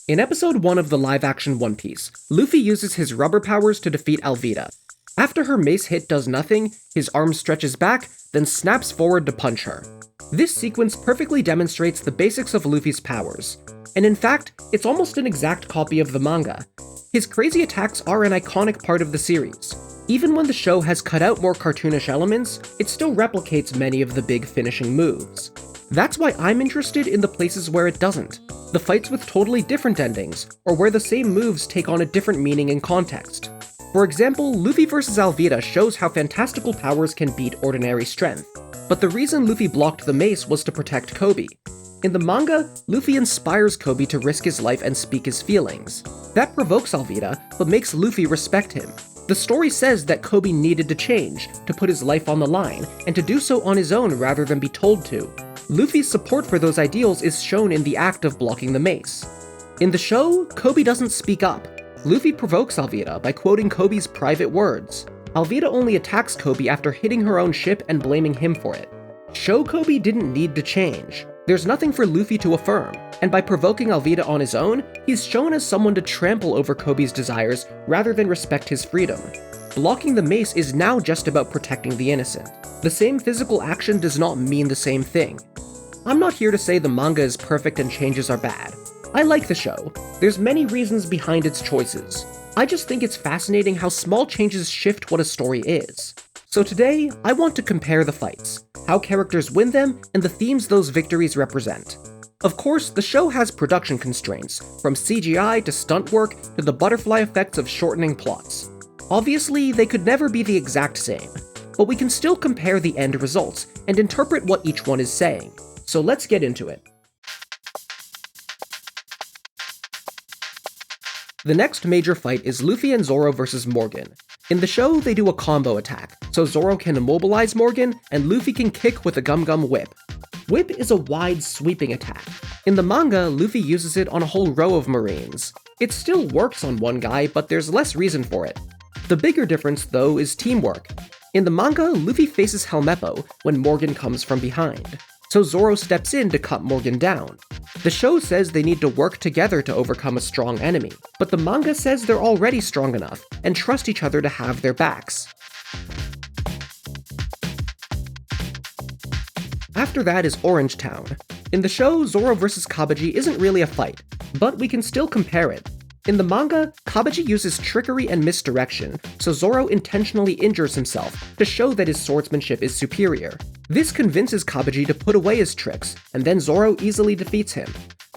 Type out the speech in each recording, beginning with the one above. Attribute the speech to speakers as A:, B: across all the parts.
A: In episode 1 of the live-action One Piece, Luffy uses his rubber powers to defeat Alvida. After her mace hit does nothing, his arm stretches back, then snaps forward to punch her. This sequence perfectly demonstrates the basics of Luffy's powers, and in fact, it's almost an exact copy of the manga. His crazy attacks are an iconic part of the series. Even when the show has cut out more cartoonish elements, it still replicates many of the big finishing moves. That's why I'm interested in the places where it doesn't. The fights with totally different endings, or where the same moves take on a different meaning and context. For example, Luffy vs. Alvida shows how fantastical powers can beat ordinary strength, but the reason Luffy blocked the mace was to protect Kobe. In the manga, Luffy inspires Kobe to risk his life and speak his feelings. That provokes Alvida, but makes Luffy respect him. The story says that Kobe needed to change, to put his life on the line, and to do so on his own rather than be told to. Luffy's support for those ideals is shown in the act of blocking the mace. In the show, Kobe doesn't speak up. Luffy provokes Alvida by quoting Kobe's private words. Alvida only attacks Kobe after hitting her own ship and blaming him for it. Show Kobe didn't need to change. There's nothing for Luffy to affirm, and by provoking Alvida on his own, he's shown as someone to trample over Kobe's desires rather than respect his freedom. Blocking the mace is now just about protecting the innocent. The same physical action does not mean the same thing. I'm not here to say the manga is perfect and changes are bad. I like the show. There's many reasons behind its choices. I just think it's fascinating how small changes shift what a story is. So today, I want to compare the fights, how characters win them, and the themes those victories represent. Of course, the show has production constraints, from CGI to stunt work to the butterfly effects of shortening plots. Obviously, they could never be the exact same, but we can still compare the end results and interpret what each one is saying. So let's get into it. The next major fight is Luffy and Zoro vs. Morgan. In the show, they do a combo attack, so Zoro can immobilize Morgan, and Luffy can kick with a Gum Gum Whip. Whip is a wide, sweeping attack. In the manga, Luffy uses it on a whole row of Marines. It still works on one guy, but there's less reason for it. The bigger difference, though, is teamwork. In the manga, Luffy faces Helmeppo when Morgan comes from behind, so Zoro steps in to cut Morgan down. The show says they need to work together to overcome a strong enemy, but the manga says they're already strong enough and trust each other to have their backs. After that is Orange Town. In the show, Zoro vs. Cabaji isn't really a fight, but we can still compare it. In the manga, Cabaji uses trickery and misdirection, so Zoro intentionally injures himself to show that his swordsmanship is superior. This convinces Cabaji to put away his tricks, and then Zoro easily defeats him.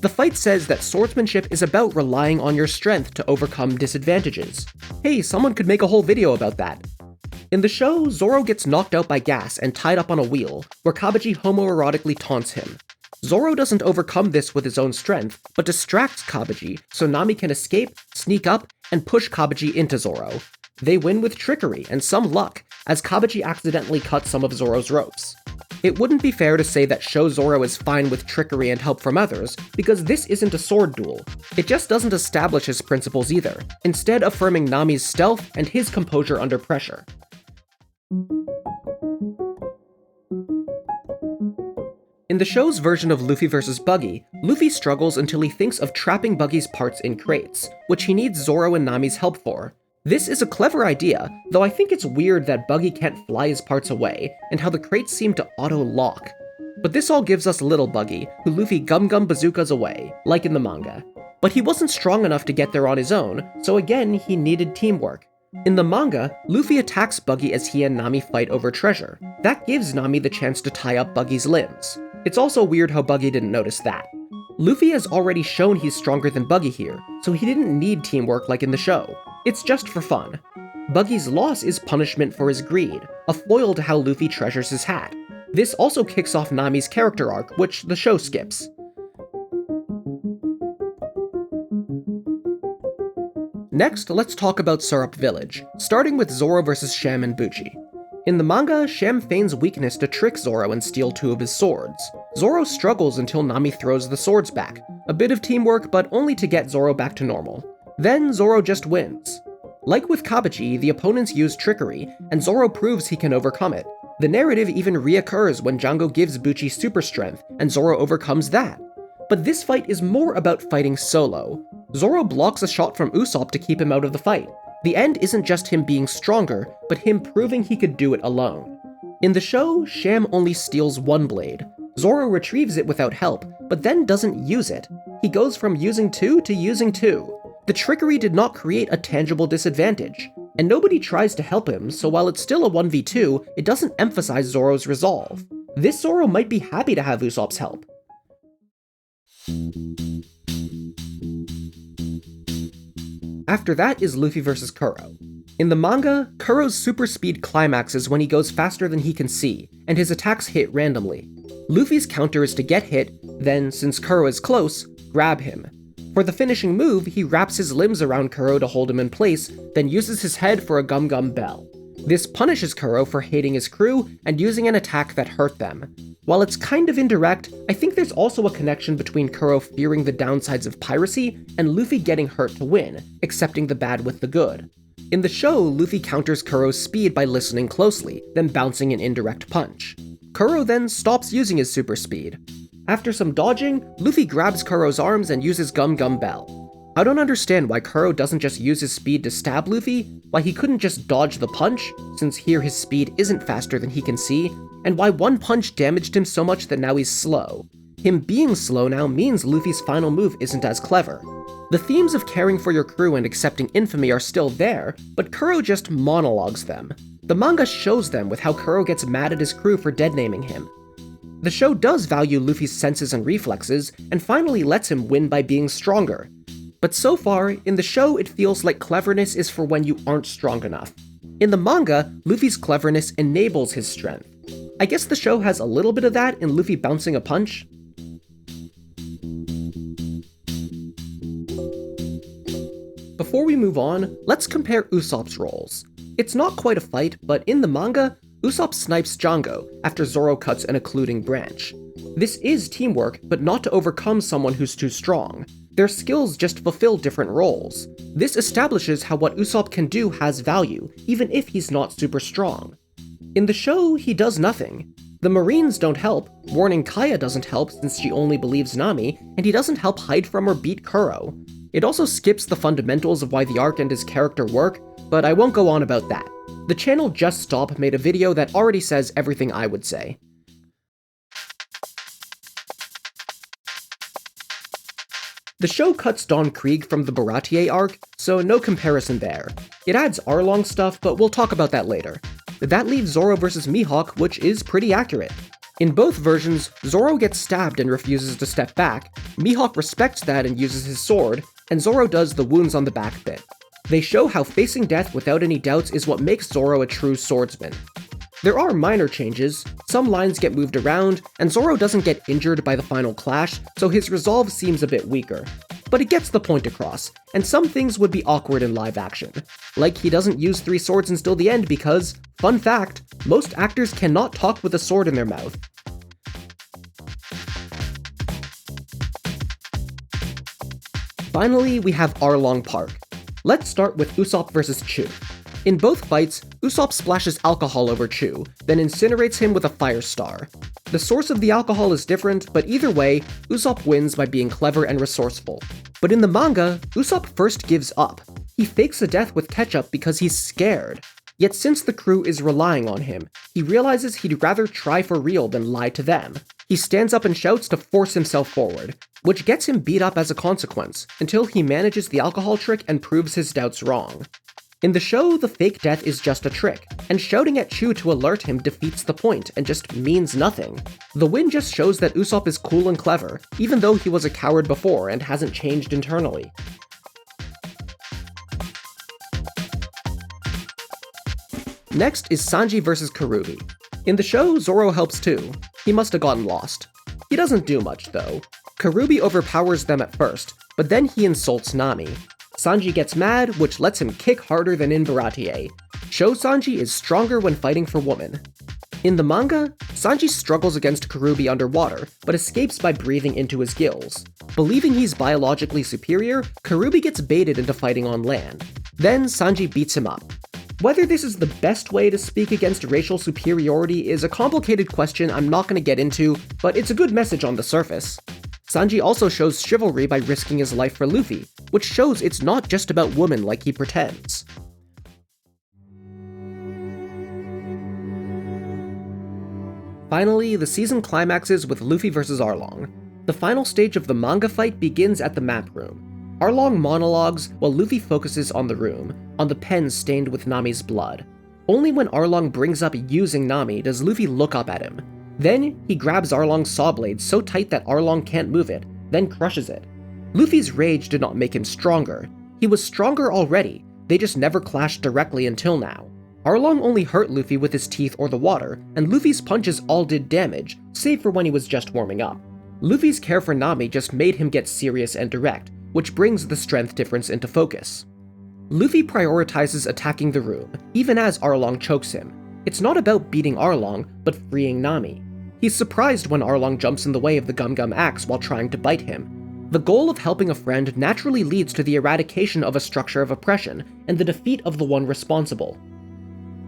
A: The fight says that swordsmanship is about relying on your strength to overcome disadvantages. Hey, someone could make a whole video about that. In the show, Zoro gets knocked out by gas and tied up on a wheel, where Cabaji homoerotically taunts him. Zoro doesn't overcome this with his own strength, but distracts Cabaji so Nami can escape, sneak up, and push Cabaji into Zoro. They win with trickery and some luck, as Cabaji accidentally cuts some of Zoro's ropes. It wouldn't be fair to say that Show Zoro is fine with trickery and help from others, because this isn't a sword duel. It just doesn't establish his principles either, instead affirming Nami's stealth and his composure under pressure. In the show's version of Luffy vs. Buggy, Luffy struggles until he thinks of trapping Buggy's parts in crates, which he needs Zoro and Nami's help for. This is a clever idea, though I think it's weird that Buggy can't fly his parts away, and how the crates seem to auto-lock. But this all gives us little Buggy, who Luffy Gum Bazookas away, like in the manga. But he wasn't strong enough to get there on his own, so again he needed teamwork. In the manga, Luffy attacks Buggy as he and Nami fight over treasure. That gives Nami the chance to tie up Buggy's limbs. It's also weird how Buggy didn't notice that. Luffy has already shown he's stronger than Buggy here, so he didn't need teamwork like in the show. It's just for fun. Buggy's loss is punishment for his greed, a foil to how Luffy treasures his hat. This also kicks off Nami's character arc, which the show skips. Next, let's talk about Syrup Village, starting with Zoro vs. Sham and Buchi. In the manga, Sham feigns weakness to trick Zoro and steal 2 of his swords. Zoro struggles until Nami throws the swords back, a bit of teamwork but only to get Zoro back to normal. Then Zoro just wins. Like with Cabaji, the opponents use trickery, and Zoro proves he can overcome it. The narrative even reoccurs when Jango gives Buchi super strength, and Zoro overcomes that. But this fight is more about fighting solo. Zoro blocks a shot from Usopp to keep him out of the fight. The end isn't just him being stronger, but him proving he could do it alone. In the show, Sham only steals one blade. Zoro retrieves it without help, but then doesn't use it. He goes from using 2 to using 2. The trickery did not create a tangible disadvantage, and nobody tries to help him, so while it's still a 1v2, it doesn't emphasize Zoro's resolve. This Zoro might be happy to have Usopp's help. After that is Luffy vs. Kuro. In the manga, Kuro's super speed climaxes when he goes faster than he can see, and his attacks hit randomly. Luffy's counter is to get hit, then, since Kuro is close, grab him. For the finishing move, he wraps his limbs around Kuro to hold him in place, then uses his head for a Gum Gum Bell. This punishes Kuro for hating his crew and using an attack that hurt them. While it's kind of indirect, I think there's also a connection between Kuro fearing the downsides of piracy and Luffy getting hurt to win, accepting the bad with the good. In the show, Luffy counters Kuro's speed by listening closely, then bouncing an indirect punch. Kuro then stops using his super speed. After some dodging, Luffy grabs Kuro's arms and uses Gum Gum Bell. I don't understand why Kuro doesn't just use his speed to stab Luffy, why he couldn't just dodge the punch, since here his speed isn't faster than he can see, and why one punch damaged him so much that now he's slow. Him being slow now means Luffy's final move isn't as clever. The themes of caring for your crew and accepting infamy are still there, but Kuro just monologues them. The manga shows them with how Kuro gets mad at his crew for dead-naming him. The show does value Luffy's senses and reflexes, and finally lets him win by being stronger. But so far, in the show it feels like cleverness is for when you aren't strong enough. In the manga, Luffy's cleverness enables his strength. I guess the show has a little bit of that in Luffy bouncing a punch. Before we move on, let's compare Usopp's roles. It's not quite a fight, but in the manga, Usopp snipes Jango after Zoro cuts an occluding branch. This is teamwork, but not to overcome someone who's too strong. Their skills just fulfill different roles. This establishes how what Usopp can do has value, even if he's not super strong. In the show, he does nothing. The Marines don't help, warning Kaya doesn't help since she only believes Nami, and he doesn't help hide from or beat Kuro. It also skips the fundamentals of why the arc and his character work, but I won't go on about that. The channel Just Stop made a video that already says everything I would say. The show cuts Don Krieg from the Baratier arc, so no comparison there. It adds Arlong stuff, but we'll talk about that later. That leaves Zoro vs. Mihawk, which is pretty accurate. In both versions, Zoro gets stabbed and refuses to step back, Mihawk respects that and uses his sword, and Zoro does the wounds on the back bit. They show how facing death without any doubts is what makes Zoro a true swordsman. There are minor changes, some lines get moved around, and Zoro doesn't get injured by the final clash, so his resolve seems a bit weaker. But it gets the point across, and some things would be awkward in live action. Like he doesn't use 3 swords until the end because, fun fact, most actors cannot talk with a sword in their mouth. Finally, we have Arlong Park. Let's start with Usopp vs. Chu. In both fights, Usopp splashes alcohol over Chu, then incinerates him with a fire star. The source of the alcohol is different, but either way, Usopp wins by being clever and resourceful. But in the manga, Usopp first gives up. He fakes a death with ketchup because he's scared. Yet since the crew is relying on him, he realizes he'd rather try for real than lie to them. He stands up and shouts to force himself forward, which gets him beat up as a consequence, until he manages the alcohol trick and proves his doubts wrong. In the show, the fake death is just a trick, and shouting at Chu to alert him defeats the point and just means nothing. The win just shows that Usopp is cool and clever, even though he was a coward before and hasn't changed internally. Next is Sanji vs. Kuroobi. In the show, Zoro helps too. He must have gotten lost. He doesn't do much, though. Kuroobi overpowers them at first, but then he insults Nami. Sanji gets mad, which lets him kick harder than in Baratier. Show Sanji is stronger when fighting for women. In the manga, Sanji struggles against Kuroobi underwater, but escapes by breathing into his gills. Believing he's biologically superior, Kuroobi gets baited into fighting on land. Then Sanji beats him up. Whether this is the best way to speak against racial superiority is a complicated question I'm not going to get into, but it's a good message on the surface. Sanji also shows chivalry by risking his life for Luffy, which shows it's not just about women like he pretends. Finally, the season climaxes with Luffy vs Arlong. The final stage of the manga fight begins at the map room. Arlong monologues while Luffy focuses on the room, on the pen stained with Nami's blood. Only when Arlong brings up using Nami does Luffy look up at him. Then, he grabs Arlong's saw blade so tight that Arlong can't move it, then crushes it. Luffy's rage did not make him stronger. He was stronger already, they just never clashed directly until now. Arlong only hurt Luffy with his teeth or the water, and Luffy's punches all did damage, save for when he was just warming up. Luffy's care for Nami just made him get serious and direct, which brings the strength difference into focus. Luffy prioritizes attacking the room, even as Arlong chokes him. It's not about beating Arlong, but freeing Nami. He's surprised when Arlong jumps in the way of the Gum Gum axe while trying to bite him. The goal of helping a friend naturally leads to the eradication of a structure of oppression, and the defeat of the one responsible.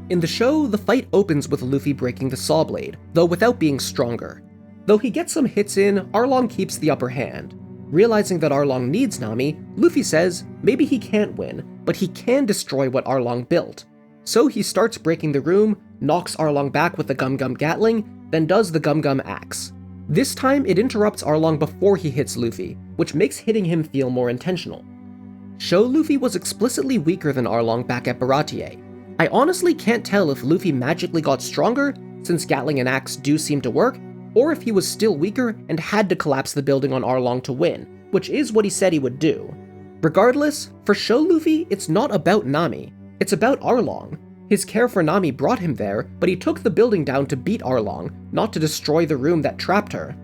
A: In the show, the fight opens with Luffy breaking the saw blade, though without being stronger. Though he gets some hits in, Arlong keeps the upper hand. Realizing that Arlong needs Nami, Luffy says maybe he can't win, but he can destroy what Arlong built. So he starts breaking the room, knocks Arlong back with the Gum Gum Gatling, then does the Gum Gum axe. This time it interrupts Arlong before he hits Luffy, which makes hitting him feel more intentional. Show Luffy was explicitly weaker than Arlong back at Baratie. I honestly can't tell if Luffy magically got stronger, since Gatling and axe do seem to work, or if he was still weaker and had to collapse the building on Arlong to win, which is what he said he would do. Regardless, for Show Luffy, it's not about Nami, it's about Arlong. His care for Nami brought him there, but he took the building down to beat Arlong, not to destroy the room that trapped her.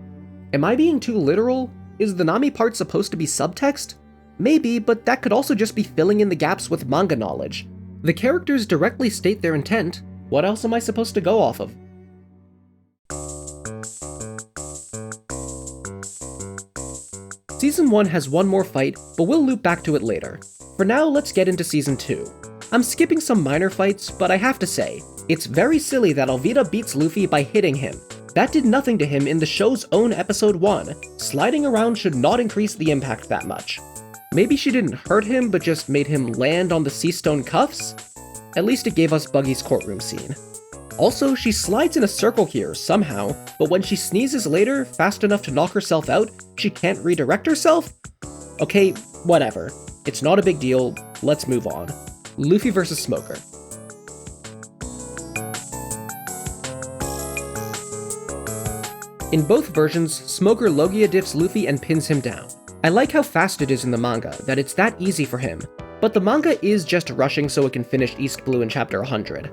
A: Am I being too literal? Is the Nami part supposed to be subtext? Maybe, but that could also just be filling in the gaps with manga knowledge. The characters directly state their intent, what else am I supposed to go off of? Season 1 has one more fight, but we'll loop back to it later. For now, let's get into Season 2. I'm skipping some minor fights, but I have to say, it's very silly that Alvida beats Luffy by hitting him. That did nothing to him in the show's own Episode 1. Sliding around should not increase the impact that much. Maybe she didn't hurt him, but just made him land on the sea stone cuffs? At least it gave us Buggy's courtroom scene. Also, she slides in a circle here, somehow, but when she sneezes later, fast enough to knock herself out, she can't redirect herself? Okay, whatever. It's not a big deal, let's move on. Luffy vs Smoker. In both versions, Smoker Logia diffs Luffy and pins him down. I like how fast it is in the manga, that it's that easy for him, but the manga is just rushing so it can finish East Blue in chapter 100.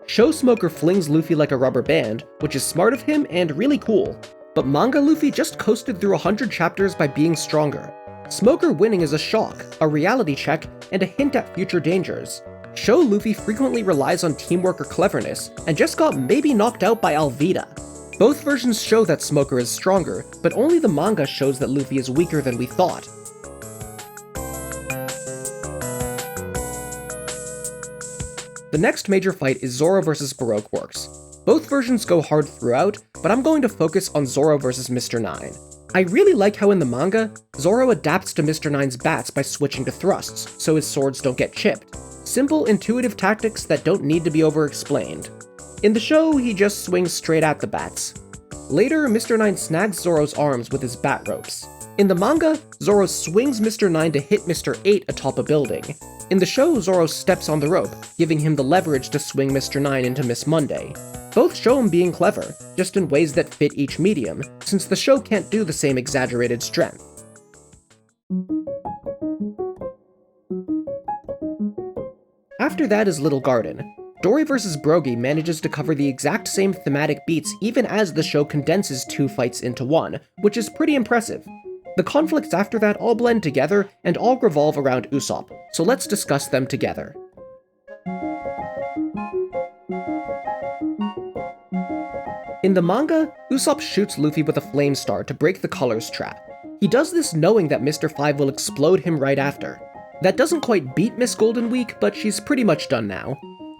A: Show Smoker flings Luffy like a rubber band, which is smart of him and really cool, but manga Luffy just coasted through 100 chapters by being stronger. Smoker winning is a shock, a reality check, and a hint at future dangers. Show Luffy frequently relies on teamwork or cleverness, and just got maybe knocked out by Alvida. Both versions show that Smoker is stronger, but only the manga shows that Luffy is weaker than we thought. The next major fight is Zoro vs Baroque Works. Both versions go hard throughout, but I'm going to focus on Zoro vs Mr. 9. I really like how in the manga, Zoro adapts to Mr. 9's bats by switching to thrusts, so his swords don't get chipped. Simple, intuitive tactics that don't need to be over-explained. In the show, he just swings straight at the bats. Later, Mr. 9 snags Zoro's arms with his bat ropes. In the manga, Zoro swings Mr. 9 to hit Mr. 8 atop a building. In the show, Zoro steps on the rope, giving him the leverage to swing Mr. 9 into Miss Monday. Both show him being clever, just in ways that fit each medium, since the show can't do the same exaggerated strength. After that is Little Garden. Dorry vs Broggy manages to cover the exact same thematic beats even as the show condenses two fights into one, which is pretty impressive. The conflicts after that all blend together and all revolve around Usopp, so let's discuss them together. In the manga, Usopp shoots Luffy with a flame star to break the colors trap. He does this knowing that Mr. 5 will explode him right after. That doesn't quite beat Miss Goldenweek, but she's pretty much done now.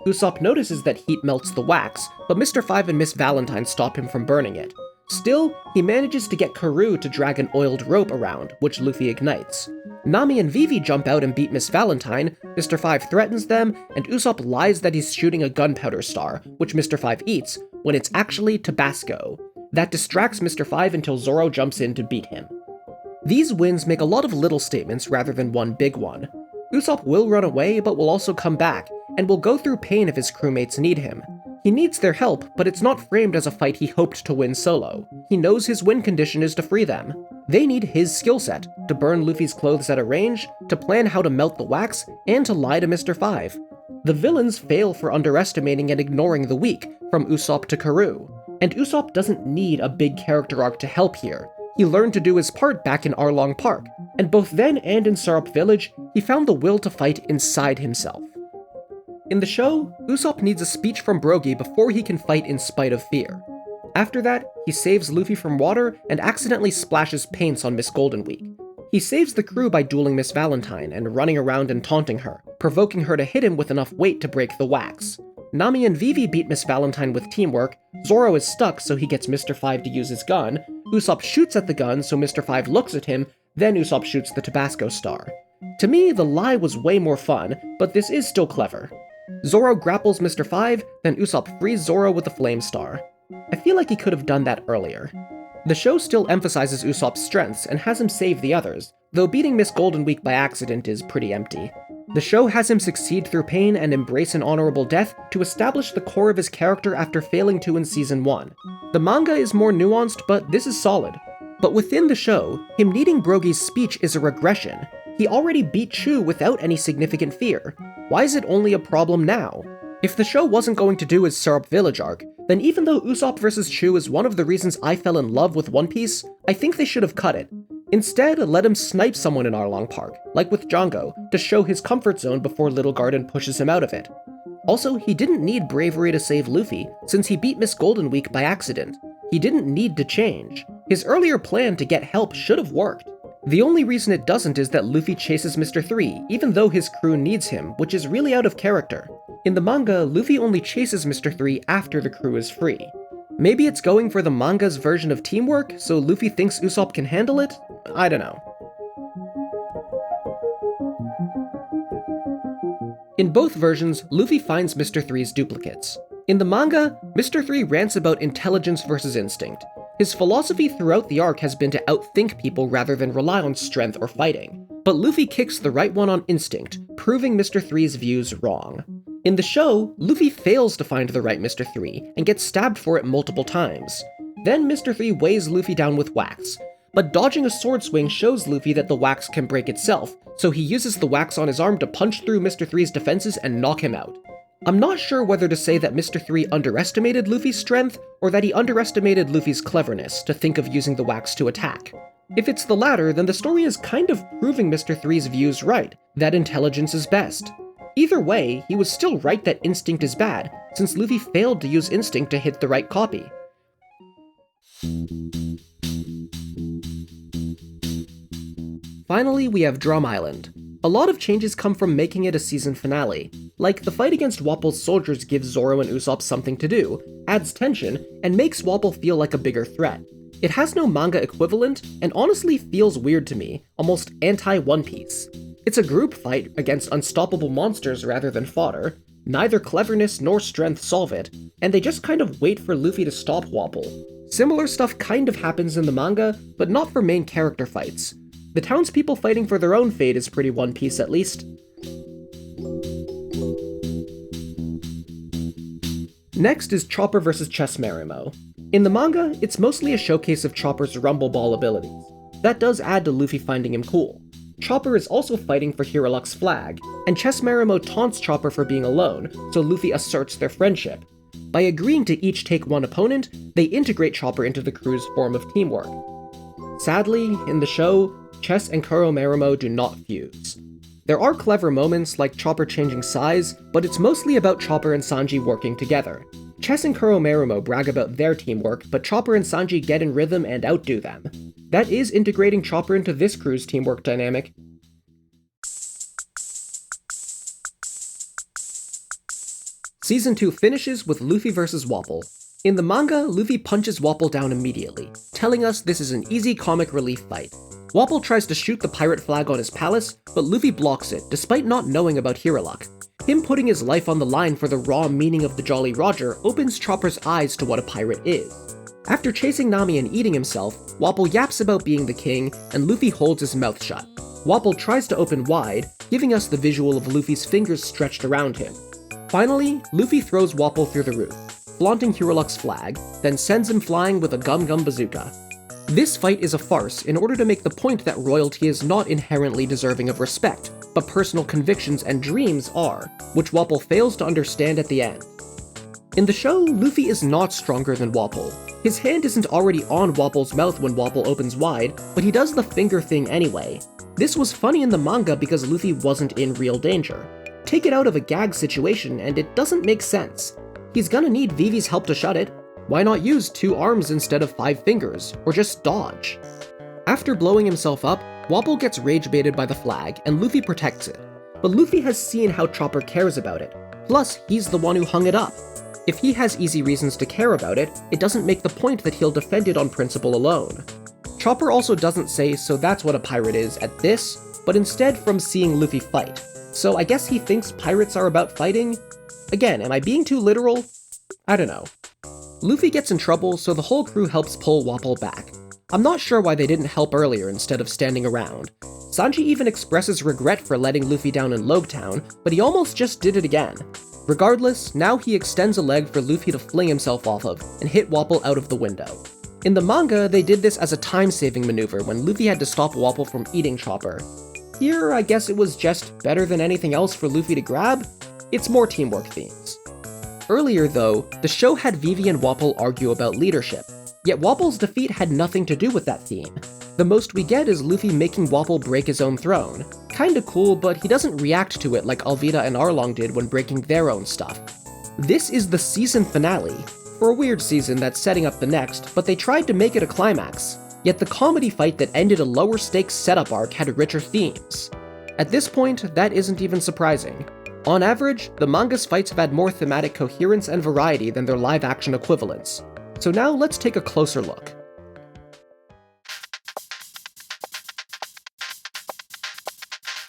A: Usopp notices that heat melts the wax, but Mr. 5 and Miss Valentine stop him from burning it. Still, he manages to get Kuro to drag an oiled rope around, which Luffy ignites. Nami and Vivi jump out and beat Miss Valentine, Mr. 5 threatens them, and Usopp lies that he's shooting a gunpowder star, which Mr. 5 eats, when it's actually Tabasco. That distracts Mr. 5 until Zoro jumps in to beat him. These wins make a lot of little statements rather than one big one. Usopp will run away, but will also come back, and will go through pain if his crewmates need him. He needs their help, but it's not framed as a fight he hoped to win solo. He knows his win condition is to free them. They need his skill set, to burn Luffy's clothes at a range, to plan how to melt the wax, and to lie to Mr. 5. The villains fail for underestimating and ignoring the weak, from Usopp to Kuro. And Usopp doesn't need a big character arc to help here. He learned to do his part back in Arlong Park, and both then and in Syrup Village, he found the will to fight inside himself. In the show, Usopp needs a speech from Broggy before he can fight in spite of fear. After that, he saves Luffy from water and accidentally splashes paints on Miss Goldenweek. He saves the crew by dueling Miss Valentine and running around and taunting her, provoking her to hit him with enough weight to break the wax. Nami and Vivi beat Miss Valentine with teamwork, Zoro is stuck so he gets Mr. 5 to use his gun, Usopp shoots at the gun so Mr. 5 looks at him, then Usopp shoots the Tabasco star. To me, the lie was way more fun, but this is still clever. Zoro grapples Mr. 5, then Usopp frees Zoro with the Flame Star. I feel like he could have done that earlier. The show still emphasizes Usopp's strengths and has him save the others, though beating Miss Goldenweek by accident is pretty empty. The show has him succeed through pain and embrace an honorable death to establish the core of his character after failing to in Season 1. The manga is more nuanced, but this is solid. But within the show, him needing Broggy's speech is a regression. He already beat Chu without any significant fear. Why is it only a problem now? If the show wasn't going to do his Syrup Village arc, then even though Usopp vs. Chu is one of the reasons I fell in love with One Piece, I think they should have cut it. Instead, let him snipe someone in Arlong Park, like with Jango, to show his comfort zone before Little Garden pushes him out of it. Also, he didn't need bravery to save Luffy, since he beat Miss Goldenweek by accident. He didn't need to change. His earlier plan to get help should have worked. The only reason it doesn't is that Luffy chases Mr. 3, even though his crew needs him, which is really out of character. In the manga, Luffy only chases Mr. 3 after the crew is free. Maybe it's going for the manga's version of teamwork, so Luffy thinks Usopp can handle it? I don't know. In both versions, Luffy finds Mr. 3's duplicates. In the manga, Mr. 3 rants about intelligence versus instinct. His philosophy throughout the arc has been to outthink people rather than rely on strength or fighting. But Luffy kicks the right one on instinct, proving Mr. 3's views wrong. In the show, Luffy fails to find the right Mr. 3 and gets stabbed for it multiple times. Then Mr. 3 weighs Luffy down with wax, but dodging a sword swing shows Luffy that the wax can break itself, so he uses the wax on his arm to punch through Mr. 3's defenses and knock him out. I'm not sure whether to say that Mr. 3 underestimated Luffy's strength, or that he underestimated Luffy's cleverness to think of using the wax to attack. If it's the latter, then the story is kind of proving Mr. 3's views right, that intelligence is best. Either way, he was still right that instinct is bad, since Luffy failed to use instinct to hit the right copy. Finally, we have Drum Island. A lot of changes come from making it a season finale. Like, the fight against Wapol's soldiers gives Zoro and Usopp something to do, adds tension, and makes Wapol feel like a bigger threat. It has no manga equivalent, and honestly feels weird to me, almost anti-One Piece. It's a group fight against unstoppable monsters rather than fodder. Neither cleverness nor strength solve it, and they just kind of wait for Luffy to stop Wapol. Similar stuff kind of happens in the manga, but not for main character fights. The townspeople fighting for their own fate is pretty One Piece at least. Next is Chopper vs. Chessmarimo. In the manga, it's mostly a showcase of Chopper's Rumble Ball abilities. That does add to Luffy finding him cool. Chopper is also fighting for Hiraluk's flag, and Chessmarimo taunts Chopper for being alone, so Luffy asserts their friendship. By agreeing to each take one opponent, they integrate Chopper into the crew's form of teamwork. Sadly, in the show, Chess and Kuromarimo do not fuse. There are clever moments like Chopper changing size, but it's mostly about Chopper and Sanji working together. Chess and Kuromarimo brag about their teamwork, but Chopper and Sanji get in rhythm and outdo them. That is integrating Chopper into this crew's teamwork dynamic. Season 2 finishes with Luffy vs. Wapol. In the manga, Luffy punches Wapol down immediately, telling us this is an easy comic relief fight. Wapol tries to shoot the pirate flag on his palace, but Luffy blocks it despite not knowing about Hero Luck. Him putting his life on the line for the raw meaning of the Jolly Roger opens Chopper's eyes to what a pirate is. After chasing Nami and eating himself, Wapol yaps about being the king, and Luffy holds his mouth shut. Wapol tries to open wide, giving us the visual of Luffy's fingers stretched around him. Finally, Luffy throws Wapol through the roof, flaunting Hero Luck's flag, then sends him flying with a Gum Gum Bazooka. This fight is a farce in order to make the point that royalty is not inherently deserving of respect, but personal convictions and dreams are, which Wapol fails to understand at the end. In the show, Luffy is not stronger than Wapol. His hand isn't already on Wapol's mouth when Wapol opens wide, but he does the finger thing anyway. This was funny in the manga because Luffy wasn't in real danger. Take it out of a gag situation and it doesn't make sense. He's gonna need Vivi's help to shut it. Why not use 2 arms instead of 5 fingers, or just dodge? After blowing himself up, Wapol gets rage baited by the flag, and Luffy protects it. But Luffy has seen how Chopper cares about it. Plus, he's the one who hung it up. If he has easy reasons to care about it, it doesn't make the point that he'll defend it on principle alone. Chopper also doesn't say so that's what a pirate is at this, but instead from seeing Luffy fight. So I guess he thinks pirates are about fighting? Again, am I being too literal? I don't know. Luffy gets in trouble, so the whole crew helps pull Wapol back. I'm not sure why they didn't help earlier instead of standing around. Sanji even expresses regret for letting Luffy down in Logtown, but he almost just did it again. Regardless, now he extends a leg for Luffy to fling himself off of, and hit Wapol out of the window. In the manga, they did this as a time-saving maneuver when Luffy had to stop Wapol from eating Chopper. Here, I guess it was just better than anything else for Luffy to grab? It's more teamwork themes. Earlier though, the show had Vivi and Wapol argue about leadership, yet Wapol's defeat had nothing to do with that theme. The most we get is Luffy making Wapol break his own throne. Kinda cool, but he doesn't react to it like Alvida and Arlong did when breaking their own stuff. This is the season finale, for a weird season that's setting up the next, but they tried to make it a climax. Yet the comedy fight that ended a lower stakes setup arc had richer themes. At this point, that isn't even surprising. On average, the manga's fights have had more thematic coherence and variety than their live-action equivalents. So now let's take a closer look.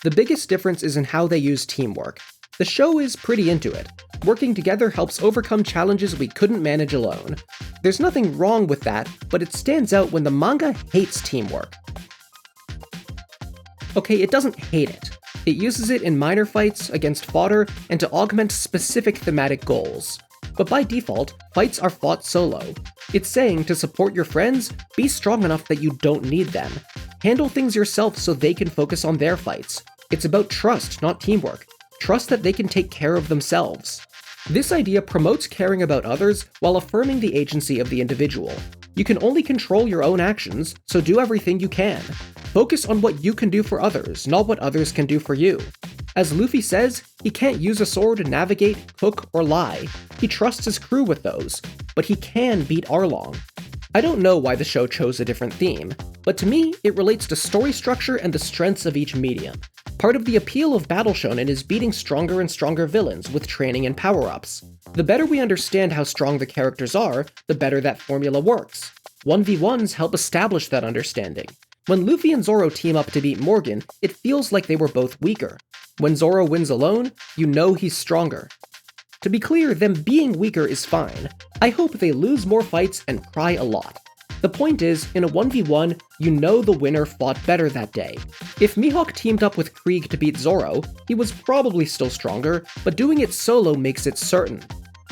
A: The biggest difference is in how they use teamwork. The show is pretty into it. Working together helps overcome challenges we couldn't manage alone. There's nothing wrong with that, but it stands out when the manga hates teamwork. Okay, it doesn't hate it. It uses it in minor fights, against fodder, and to augment specific thematic goals. But by default, fights are fought solo. It's saying to support your friends, be strong enough that you don't need them. Handle things yourself so they can focus on their fights. It's about trust, not teamwork. Trust that they can take care of themselves. This idea promotes caring about others while affirming the agency of the individual. You can only control your own actions, so do everything you can. Focus on what you can do for others, not what others can do for you. As Luffy says, he can't use a sword to navigate, cook, or lie. He trusts his crew with those, but he can beat Arlong. I don't know why the show chose a different theme, but to me, it relates to story structure and the strengths of each medium. Part of the appeal of Battle Shonen is beating stronger and stronger villains with training and power-ups. The better we understand how strong the characters are, the better that formula works. 1v1s help establish that understanding. When Luffy and Zoro team up to beat Morgan, it feels like they were both weaker. When Zoro wins alone, you know he's stronger. To be clear, them being weaker is fine. I hope they lose more fights and cry a lot. The point is, in a 1v1, you know the winner fought better that day. If Mihawk teamed up with Krieg to beat Zoro, he was probably still stronger, but doing it solo makes it certain.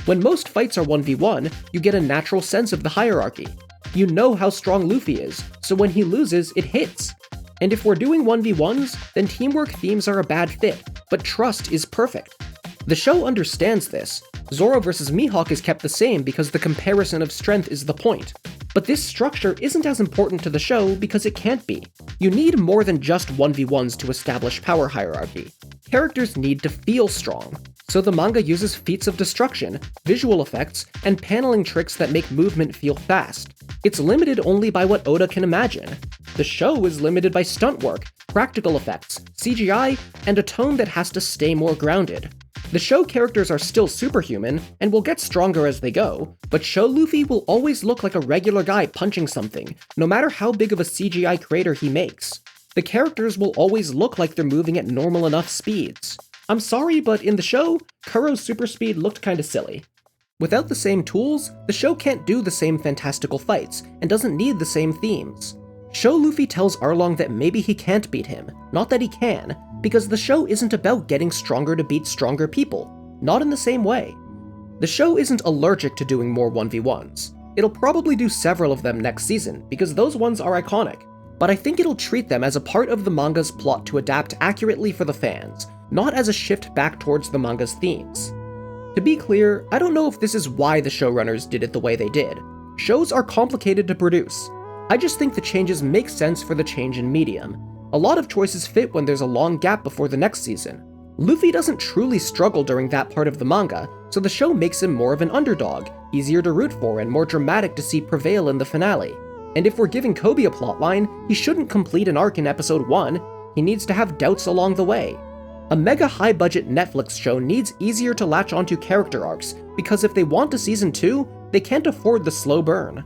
A: When most fights are 1v1, you get a natural sense of the hierarchy. You know how strong Luffy is, so when he loses, it hits. And if we're doing 1v1s, then teamwork themes are a bad fit, but trust is perfect. The show understands this. Zoro versus Mihawk is kept the same because the comparison of strength is the point. But this structure isn't as important to the show because it can't be. You need more than just 1v1s to establish power hierarchy. Characters need to feel strong. So the manga uses feats of destruction, visual effects, and paneling tricks that make movement feel fast. It's limited only by what Oda can imagine. The show is limited by stunt work, practical effects, CGI, and a tone that has to stay more grounded. The show characters are still superhuman, and will get stronger as they go, but show Luffy will always look like a regular guy punching something, no matter how big of a CGI crater he makes. The characters will always look like they're moving at normal enough speeds. I'm sorry, but in the show, Kuro's super speed looked kinda silly. Without the same tools, the show can't do the same fantastical fights, and doesn't need the same themes. Show Luffy tells Arlong that maybe he can't beat him, not that he can, because the show isn't about getting stronger to beat stronger people, not in the same way. The show isn't allergic to doing more 1v1s. It'll probably do several of them next season, because those ones are iconic, but I think it'll treat them as a part of the manga's plot to adapt accurately for the fans, not as a shift back towards the manga's themes. To be clear, I don't know if this is why the showrunners did it the way they did. Shows are complicated to produce. I just think the changes make sense for the change in medium. A lot of choices fit when there's a long gap before the next season. Luffy doesn't truly struggle during that part of the manga, so the show makes him more of an underdog, easier to root for and more dramatic to see prevail in the finale. And if we're giving Kobe a plotline, he shouldn't complete an arc in episode 1, he needs to have doubts along the way. A mega high-budget Netflix show needs easier to latch onto character arcs, because if they want a season 2, they can't afford the slow burn.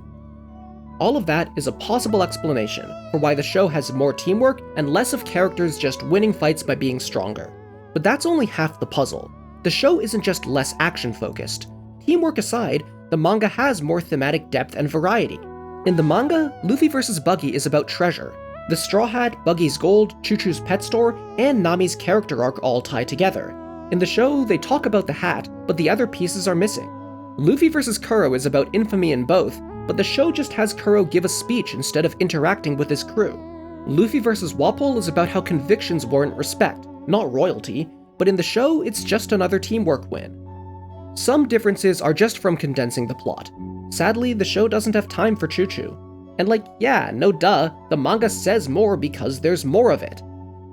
A: All of that is a possible explanation for why the show has more teamwork and less of characters just winning fights by being stronger. But that's only half the puzzle. The show isn't just less action-focused. Teamwork aside, the manga has more thematic depth and variety. In the manga, Luffy vs. Buggy is about treasure. The Straw Hat, Buggy's Gold, Choo-Choo's Pet Store, and Nami's character arc all tie together. In the show, they talk about the hat, but the other pieces are missing. Luffy vs. Kuro is about infamy in both, but the show just has Kuro give a speech instead of interacting with his crew. Luffy vs. Wapol is about how convictions warrant respect, not royalty, but in the show, it's just another teamwork win. Some differences are just from condensing the plot. Sadly, the show doesn't have time for Choo-Choo. And yeah, no duh, the manga says more because there's more of it.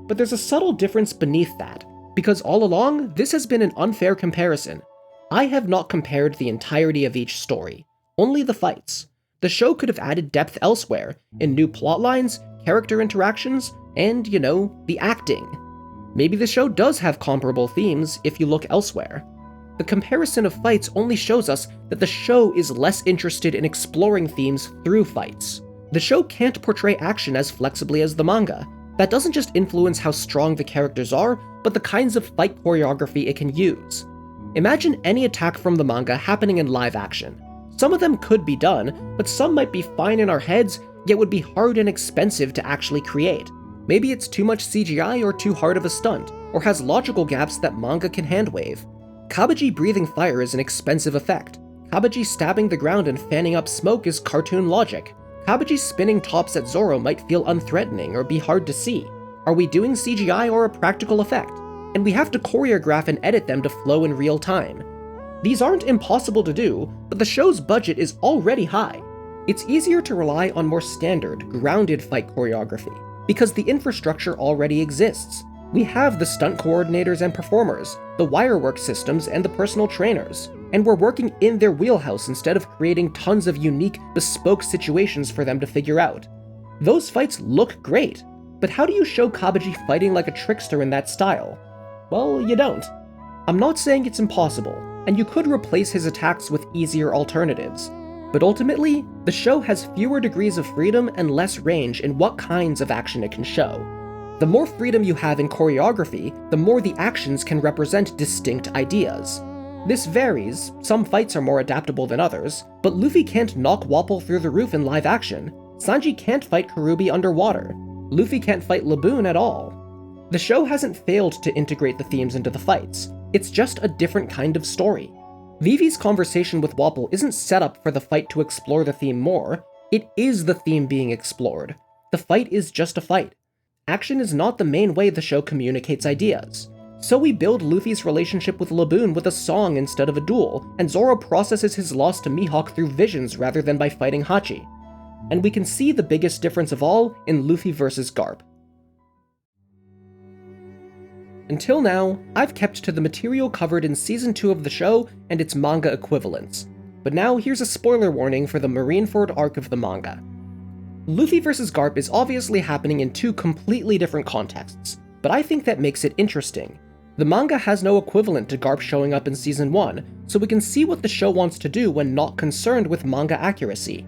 A: But there's a subtle difference beneath that, because all along, this has been an unfair comparison. I have not compared the entirety of each story, only the fights. The show could have added depth elsewhere, in new plotlines, character interactions, and, the acting. Maybe the show does have comparable themes if you look elsewhere. The comparison of fights only shows us that the show is less interested in exploring themes through fights. The show can't portray action as flexibly as the manga. That doesn't just influence how strong the characters are, but the kinds of fight choreography it can use. Imagine any attack from the manga happening in live action. Some of them could be done, but some might be fine in our heads, yet would be hard and expensive to actually create. Maybe it's too much CGI or too hard of a stunt, or has logical gaps that manga can handwave. Cabaji breathing fire is an expensive effect. Cabaji stabbing the ground and fanning up smoke is cartoon logic. Cabaji spinning tops at Zoro might feel unthreatening or be hard to see. Are we doing CGI or a practical effect? And we have to choreograph and edit them to flow in real time. These aren't impossible to do, but the show's budget is already high. It's easier to rely on more standard, grounded fight choreography, because the infrastructure already exists. We have the stunt coordinators and performers, the wirework systems and the personal trainers, and we're working in their wheelhouse instead of creating tons of unique, bespoke situations for them to figure out. Those fights look great, but how do you show Cabaji fighting like a trickster in that style? Well, you don't. I'm not saying it's impossible, and you could replace his attacks with easier alternatives, but ultimately, the show has fewer degrees of freedom and less range in what kinds of action it can show. The more freedom you have in choreography, the more the actions can represent distinct ideas. This varies, some fights are more adaptable than others, but Luffy can't knock Wapol through the roof in live action. Sanji can't fight Kuroobi underwater. Luffy can't fight Laboon at all. The show hasn't failed to integrate the themes into the fights, it's just a different kind of story. Vivi's conversation with Wapol isn't set up for the fight to explore the theme more, it is the theme being explored. The fight is just a fight. Action is not the main way the show communicates ideas. So we build Luffy's relationship with Laboon with a song instead of a duel, and Zoro processes his loss to Mihawk through visions rather than by fighting Hachi. And we can see the biggest difference of all in Luffy vs. Garp. Until now, I've kept to the material covered in Season 2 of the show and its manga equivalents. But now here's a spoiler warning for the Marineford arc of the manga. Luffy vs. Garp is obviously happening in two completely different contexts, but I think that makes it interesting. The manga has no equivalent to Garp showing up in Season 1, so we can see what the show wants to do when not concerned with manga accuracy.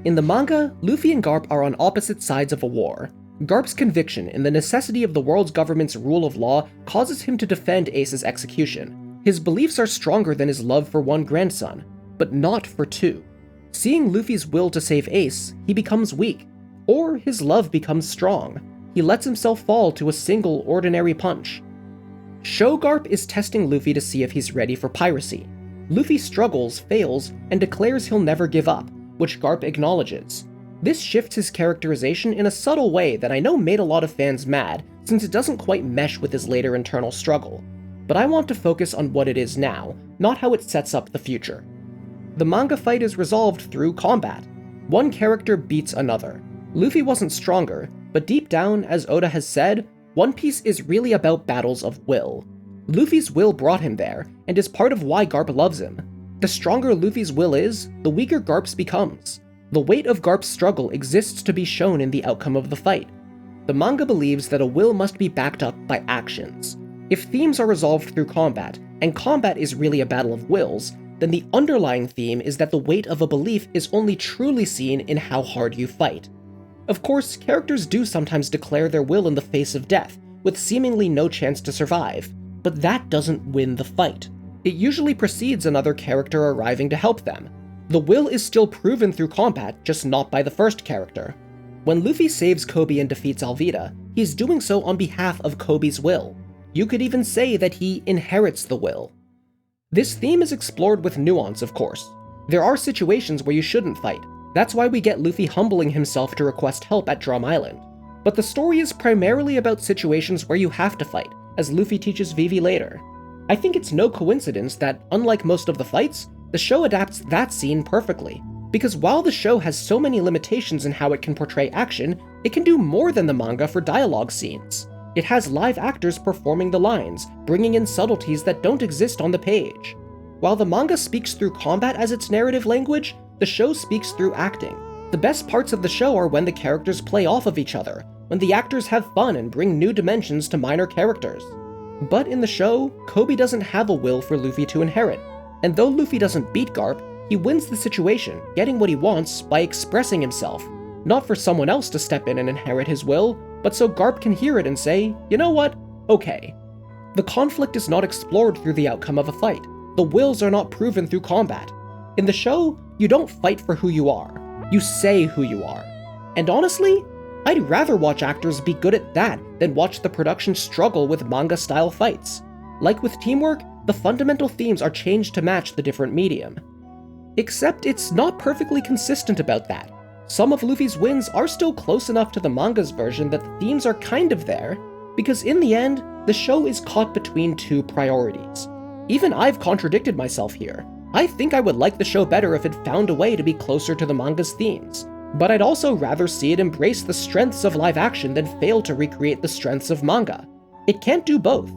A: In the manga, Luffy and Garp are on opposite sides of a war. Garp's conviction in the necessity of the world's government's rule of law causes him to defend Ace's execution. His beliefs are stronger than his love for one grandson, but not for two. Seeing Luffy's will to save Ace, he becomes weak, or his love becomes strong. He lets himself fall to a single ordinary punch. Show Garp is testing Luffy to see if he's ready for piracy. Luffy struggles, fails, and declares he'll never give up, which Garp acknowledges. This shifts his characterization in a subtle way that I know made a lot of fans mad, since it doesn't quite mesh with his later internal struggle. But I want to focus on what it is now, not how it sets up the future. The manga fight is resolved through combat. One character beats another. Luffy wasn't stronger, but deep down, as Oda has said, One Piece is really about battles of will. Luffy's will brought him there, and is part of why Garp loves him. The stronger Luffy's will is, the weaker Garp's becomes. The weight of Garp's struggle exists to be shown in the outcome of the fight. The manga believes that a will must be backed up by actions. If themes are resolved through combat, and combat is really a battle of wills, then the underlying theme is that the weight of a belief is only truly seen in how hard you fight. Of course, characters do sometimes declare their will in the face of death, with seemingly no chance to survive, but that doesn't win the fight. It usually precedes another character arriving to help them. The will is still proven through combat, just not by the first character. When Luffy saves Kobe and defeats Alvida, he's doing so on behalf of Kobe's will. You could even say that he inherits the will. This theme is explored with nuance, of course. There are situations where you shouldn't fight. That's why we get Luffy humbling himself to request help at Drum Island. But the story is primarily about situations where you have to fight, as Luffy teaches Vivi later. I think it's no coincidence that, unlike most of the fights, the show adapts that scene perfectly. Because while the show has so many limitations in how it can portray action, it can do more than the manga for dialogue scenes. It has live actors performing the lines, bringing in subtleties that don't exist on the page. While the manga speaks through combat as its narrative language, the show speaks through acting. The best parts of the show are when the characters play off of each other, when the actors have fun and bring new dimensions to minor characters. But in the show, Kobe doesn't have a will for Luffy to inherit, and though Luffy doesn't beat Garp, he wins the situation, getting what he wants by expressing himself, not for someone else to step in and inherit his will, but so Garp can hear it and say, you know what, okay. The conflict is not explored through the outcome of a fight. The wills are not proven through combat. In the show, you don't fight for who you are, you say who you are. And honestly, I'd rather watch actors be good at that than watch the production struggle with manga-style fights. Like with teamwork, the fundamental themes are changed to match the different medium. Except it's not perfectly consistent about that. Some of Luffy's wins are still close enough to the manga's version that the themes are kind of there, because in the end, the show is caught between two priorities. Even I've contradicted myself here. I think I would like the show better if it found a way to be closer to the manga's themes, but I'd also rather see it embrace the strengths of live action than fail to recreate the strengths of manga. It can't do both.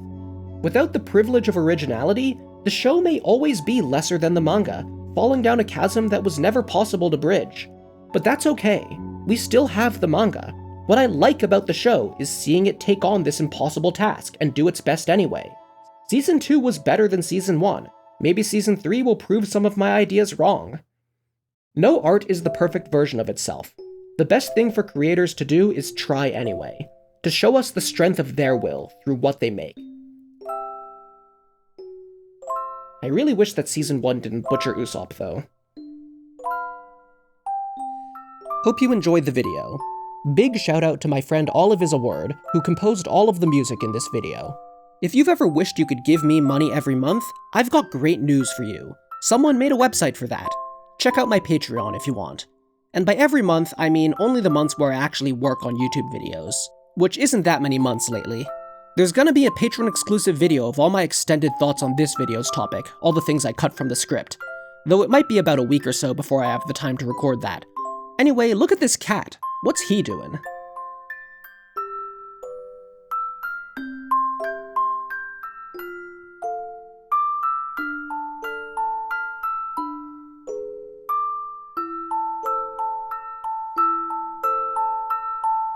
A: Without the privilege of originality, the show may always be lesser than the manga, falling down a chasm that was never possible to bridge. But that's okay, we still have the manga. What I like about the show is seeing it take on this impossible task and do its best anyway. Season 2 was better than Season 1. Maybe Season 3 will prove some of my ideas wrong. No art is the perfect version of itself. The best thing for creators to do is try anyway, to show us the strength of their will through what they make. I really wish that Season 1 didn't butcher Usopp, though. Hope you enjoyed the video. Big shout out to my friend Alvida Word, who composed all of the music in this video. If you've ever wished you could give me money every month, I've got great news for you. Someone made a website for that. Check out my Patreon if you want. And by every month, I mean only the months where I actually work on YouTube videos, which isn't that many months lately. There's gonna be a Patreon-exclusive video of all my extended thoughts on this video's topic, all the things I cut from the script. Though it might be about a week or so before I have the time to record that. Anyway, look at this cat. What's he doing?